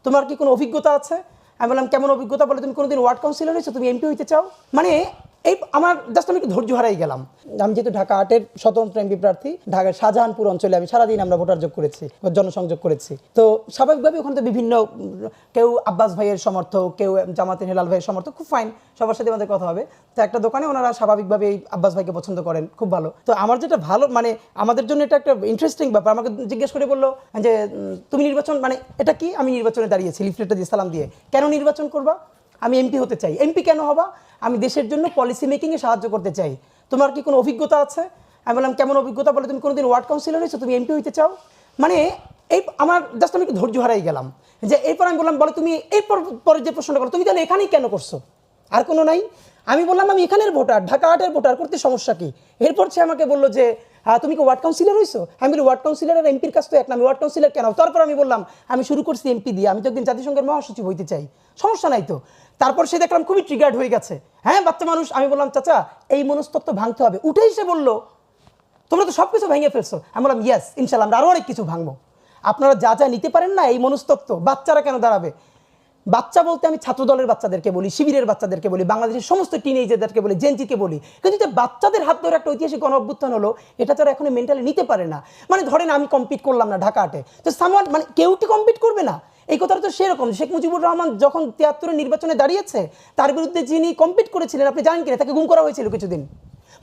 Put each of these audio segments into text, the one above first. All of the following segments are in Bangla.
তোমার কি কোনো অভিজ্ঞতা আছে? আমি বললাম কেমন অভিজ্ঞতা? বলে তুমি কোনোদিন ওয়ার্ড কাউন্সিলর হয়েছো, তুমি এমপি হইতে চাও? মানে এই আমার জাস্ট আমি একটু ধৈর্য হারাই গেলাম। আমি যেহেতু ঢাকা 8-এর স্বতন্ত্র এমপি প্রার্থী, ঢাকার শাহজাহানপুর অঞ্চলে আমি সারাদিন আমরা ভোটার যোগ করেছি, জনসংযোগ করেছি। তো স্বাভাবিকভাবে ওখানে তো বিভিন্ন কেউ আব্বাস ভাইয়ের সমর্থক, কেউ জামাতের হেলাল ভাইয়ের সমর্থক, খুব ফাইন, সবার সাথে আমাদের কথা হবে। তো একটা দোকানে ওনারা স্বাভাবিকভাবে এই আব্বাস ভাইকে পছন্দ করেন, খুব ভালো। তো আমার যেটা ভালো মানে আমাদের জন্য এটা একটা ইন্টারেস্টিং ব্যাপার, আমাকে জিজ্ঞেস করে বললো যে তুমি নির্বাচন মানে এটা কি? আমি নির্বাচনে দাঁড়িয়েছি, লিফলেটটা দিয়ে সালাম দিয়ে। কেন নির্বাচন করবা? আমি এমপি হতে চাই। এমপি কেন হবা? আমি দেশের জন্য পলিসি মেকিংয়ে সাহায্য করতে চাই। তোমার কি কোনো অভিজ্ঞতা আছে? আমি বললাম কেমন অভিজ্ঞতা? বলে তুমি কোনোদিন ওয়ার্ড কাউন্সিলর হয়েছো, তুমি এমপি হইতে চাও? মানে এই আমার জাস্ট আমি একটু ধৈর্য হারাই গেলাম। যে এরপর আমি বললাম বলে তুমি এরপর পরে যে প্রশ্নটা করো, তুমি তাহলে এখানেই কেন করছো? আর কোনো নাই? আমি বললাম আমি এখানের ভোটার, ঢাকা 8-এর ভোটার, করতে সমস্যা কি? এরপর সে আমাকে বললো যে তুমি কি ওয়ার্ড কাউন্সিলর হয়েছো? আমি বলি ওয়ার্ড কাউন্সিলর আর এমপির কাছ তো এক না, আমি ওয়ার্ড কাউন্সিলর কেন? তারপর আমি বললাম আমি শুরু করছি এমপি দিয়ে, আমি তো একদিন জাতিসংঘের মহাসচিব হইতে চাই, সমস্যা নাই তো। তারপর সে দেখলাম খুবই ট্রিগার্ড হয়ে গেছে, হ্যাঁ বাচ্চা মানুষ। আমি বললাম চাচা এই মনস্তত্ত্ব ভাঙতে হবে। উঠেই সে বললো তোমরা তো সব কিছু ভেঙে ফেলছো। আমি বললাম ইয়েস ইনশাল্লাহ আমরা আরও অনেক কিছু ভাঙবো। আপনারা যা যা নিতে পারেন না এই মনস্তত্ত্ব, বাচ্চারা কেন দাঁড়াবে? বাচ্চা বলতে আমি ছাত্রদলের বাচ্চাদেরকে বলি, শিবিরের বাচ্চাদেরকে বলি, বাংলাদেশের সমস্ত টিনেজারদেরকে বলি, জেনজিকে বলি। কিন্তু যে বাচ্চাদের হাত ধরে একটা ঐতিহাসিক গণ অভ্যুত্থান হলো, এটা তারা এখন মেন্টালি নিতে পারে না। মানে ধরেন আমি কম্পিট করলাম না ঢাকা 8-এ, তো সামওয়ান মানে কেউ কি কম্পিট করবে না? এই কথাটা তো সেরকম। শেখ মুজিবুর রহমান যখন 73-এর নির্বাচনে দাঁড়িয়েছে, তার বিরুদ্ধে যিনি কম্পিট করেছিলেন আপনি জানেন কিনা, তাকে গুম করা হয়েছিল কিছুদিন।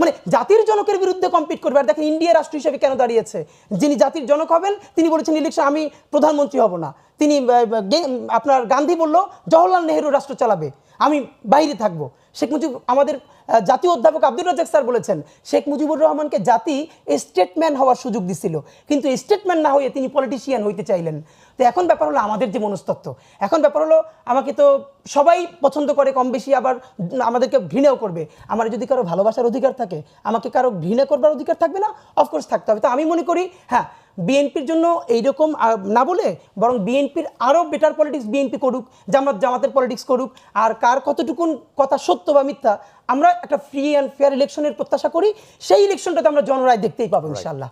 মানে জাতির জনকের বিরুদ্ধে কম্পিট করবে। আর দেখেন ইন্ডিয়া রাষ্ট্র হিসেবে কেন দাঁড়িয়েছে? যিনি জাতির জনক হবেন তিনি বলেছেন ইলেকশন আমি প্রধানমন্ত্রী হব না। তিনি আপনার গান্ধী বলল জওহরলাল নেহেরু রাষ্ট্র চালাবে, আমি বাইরে থাকবো। শেখ মুজিব আমাদের জাতীয় অধ্যাপক আব্দুর রাজ্জাক স্যার বলেছেন শেখ মুজিবুর রহমানকে জাতি স্টেটম্যান হওয়ার সুযোগ দিছিল, কিন্তু স্টেটম্যান না হয়ে তিনি পলিটিশিয়ান হইতে চাইলেন। তো এখন ব্যাপার হলো আমাদের যে মনস্তত্ত্ব, এখন ব্যাপার হলো আমাকে তো সবাই পছন্দ করে কম বেশি, আবার আমাদেরকে ঘৃণাও করবে। আমার যদি কারো ভালোবাসার অধিকার থাকে, আমাকে কারো ঘৃণা করবার অধিকার থাকবে না? অফকোর্স থাকতে হবে। তো আমি মনে করি হ্যাঁ বিএনপির জন্য এইরকম না বলে বরং বিএনপির আরও বেটার পলিটিক্স বিএনপি করুক, জামাতের পলিটিক্স করুক। আর কার কতটুকুন কথা সত্য বা মিথ্যা, আমরা একটা ফ্রি অ্যান্ড ফেয়ার ইলেকশনের প্রত্যাশা করি। সেই ইলেকশনটাতে আমরা জনরায় দেখতেই পাবো ইনশাআল্লাহ।